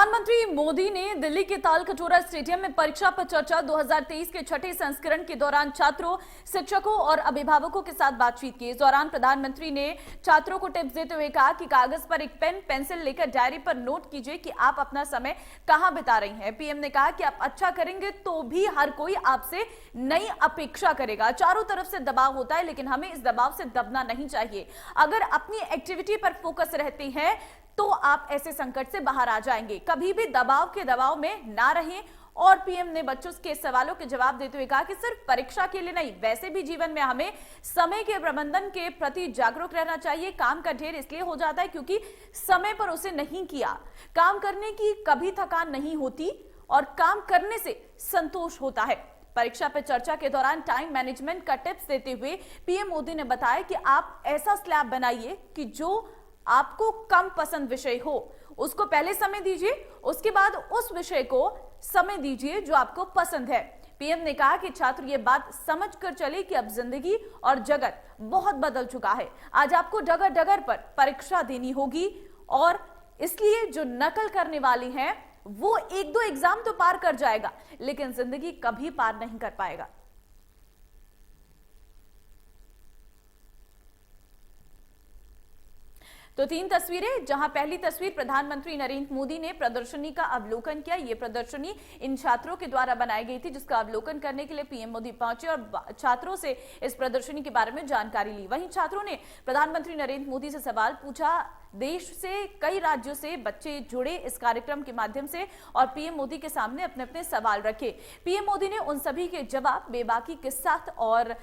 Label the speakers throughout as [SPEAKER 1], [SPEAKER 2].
[SPEAKER 1] प्रधानमंत्री मोदी ने दिल्ली के तालकटोरा स्टेडियम में परीक्षा पे चर्चा 2023 के छठे संस्करण के दौरान छात्रों, शिक्षकों और अभिभावकों के साथ बातचीत की। इस दौरान प्रधानमंत्री ने छात्रों को टिप्स देते हुए कहा कि कागज पर एक पेन पेंसिल लेकर डायरी पर नोट कीजिए कि आप अपना समय कहां बिता रही हैं। पीएम ने कहा कि आप अच्छा करेंगे तो भी हर कोई आपसे नई अपेक्षा करेगा। चारों तरफ से दबाव होता है, लेकिन हमें इस दबाव से दबना नहीं चाहिए। अगर अपनी एक्टिविटी पर फोकस रहती है तो आप ऐसे संकट से बाहर आ जाएंगे। कभी भी दबाव में ना रहें। और पीएम ने बच्चों के सवालों के जवाब देते हुए कहा कि सिर्फ परीक्षा के लिए नहीं, वैसे भी जीवन में हमें समय के प्रबंधन के प्रति जागरूक रहना चाहिए। काम का ढेर इसलिए हो जाता है क्योंकि समय पर उसे नहीं किया। काम करने की कभी थकान नहीं होती और काम करने से संतोष होता है। परीक्षा पे चर्चा के दौरान टाइम मैनेजमेंट का टिप्स देते हुए पीएम मोदी ने बताया कि आप ऐसा स्लैब बनाइए कि जो आपको कम पसंद विषय हो उसको पहले समय दीजिए, उसके बाद उस विषय को समय दीजिए जो आपको पसंद है। पीएम ने कहा कि छात्र ये बात समझ कर चले कि अब जिंदगी और जगत बहुत बदल चुका है। आज आपको डगर डगर पर परीक्षा देनी होगी और इसलिए जो नकल करने वाली हैं वो एक दो एग्जाम तो पार कर जाएगा, लेकिन जिंदगी कभी पार नहीं कर पाएगा। तो 3 तस्वीरें, जहां पहली तस्वीर प्रधानमंत्री नरेंद्र मोदी ने प्रदर्शनी का अवलोकन किया। यह प्रदर्शनी इन छात्रों के द्वारा बनाई गई थी, जिसका अवलोकन करने के लिए पीएम मोदी पहुंचे और छात्रों से इस प्रदर्शनी के बारे में जानकारी ली। वहीं छात्रों ने प्रधानमंत्री नरेंद्र मोदी से सवाल पूछा। देश से कई राज्यों से बच्चे जुड़े इस कार्यक्रम के माध्यम से और पीएम मोदी के सामने अपने अपने सवाल रखे। पीएम मोदी ने उन सभी के जवाब बेबाकी के साथ और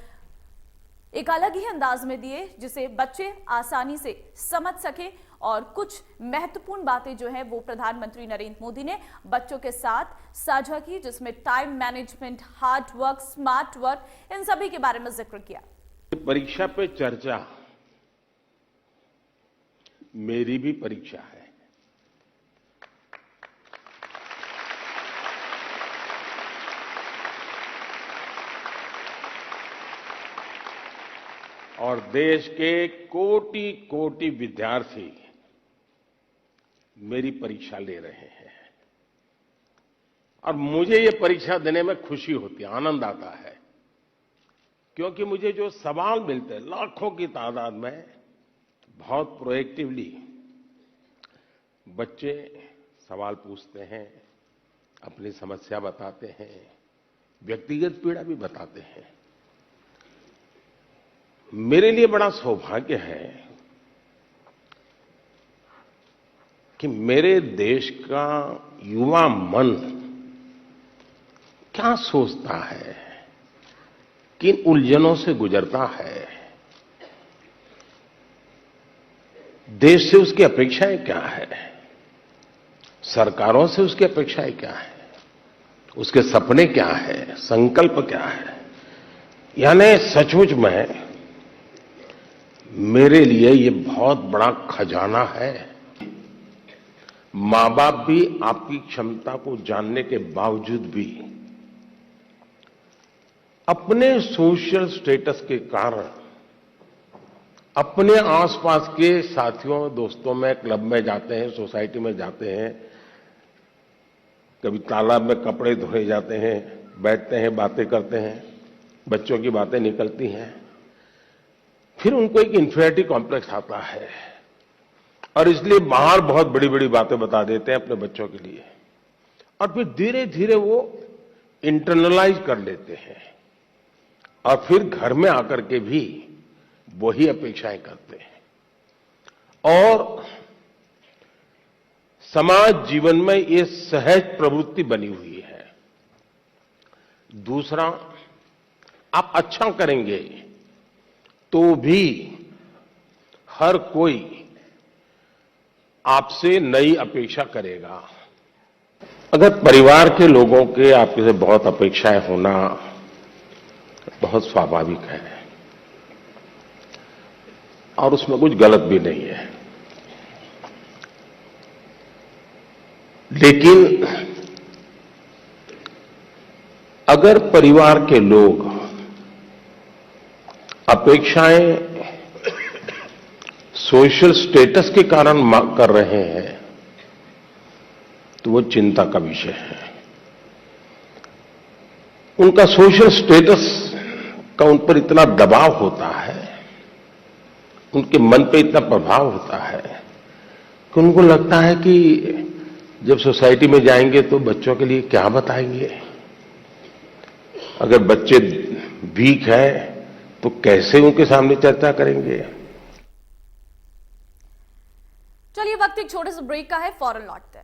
[SPEAKER 1] एक अलग ही अंदाज में दिए, जिसे बच्चे आसानी से समझ सके। और कुछ महत्वपूर्ण बातें जो है वो प्रधानमंत्री नरेंद्र मोदी ने बच्चों के साथ साझा की, जिसमें time management, hard work, smart work, इन सभी के बारे में जिक्र किया।
[SPEAKER 2] परीक्षा पे चर्चा मेरी भी परीक्षा है। और देश के कोटि कोटि विद्यार्थी मेरी परीक्षा ले रहे हैं और मुझे ये परीक्षा देने में खुशी होती है, आनंद आता है, क्योंकि मुझे जो सवाल मिलते हैं लाखों की तादाद में, बहुत प्रोएक्टिवली बच्चे सवाल पूछते हैं, अपनी समस्या बताते हैं, व्यक्तिगत पीड़ा भी बताते हैं। मेरे लिए बड़ा सौभाग्य है कि मेरे देश का युवा मन क्या सोचता है, किन उलझनों से गुजरता है, देश से उसकी अपेक्षाएं क्या है, सरकारों से उसकी अपेक्षाएं क्या है, उसके सपने क्या है, संकल्प क्या है। यानी सचमुच में मेरे लिए ये बहुत बड़ा खजाना है। मां बाप भी आपकी क्षमता को जानने के बावजूद भी अपने सोशल स्टेटस के कारण अपने आसपास के साथियों, दोस्तों में, क्लब में जाते हैं, सोसाइटी में जाते हैं, कभी तालाब में कपड़े धोए जाते हैं, बैठते हैं, बातें करते हैं, बच्चों की बातें निकलती हैं, फिर उनको एक इन्फीरियरिटी कॉम्प्लेक्स आता है और इसलिए बाहर बहुत बड़ी बड़ी बातें बता देते हैं अपने बच्चों के लिए और फिर धीरे धीरे वो इंटरनलाइज कर लेते हैं और फिर घर में आकर के भी वही अपेक्षाएं करते हैं और समाज जीवन में ये सहज प्रवृत्ति बनी हुई है। दूसरा, आप अच्छा करेंगे तो भी हर कोई आपसे नई अपेक्षा करेगा। अगर परिवार के लोगों के आपसे बहुत अपेक्षाएं होना बहुत स्वाभाविक है और उसमें कुछ गलत भी नहीं है, लेकिन अगर परिवार के लोग अपेक्षाएं सोशल स्टेटस के कारण कर रहे हैं तो वो चिंता का विषय है। उनका सोशल स्टेटस का उन पर इतना दबाव होता है, उनके मन पे इतना प्रभाव होता है कि उनको लगता है कि जब सोसाइटी में जाएंगे तो बच्चों के लिए क्या बताएंगे। अगर बच्चे वीक है तो कैसे उनके सामने चर्चा करेंगे।
[SPEAKER 1] चलिए वक्त एक छोटे से ब्रेक का है, फौरन लौटते हैं।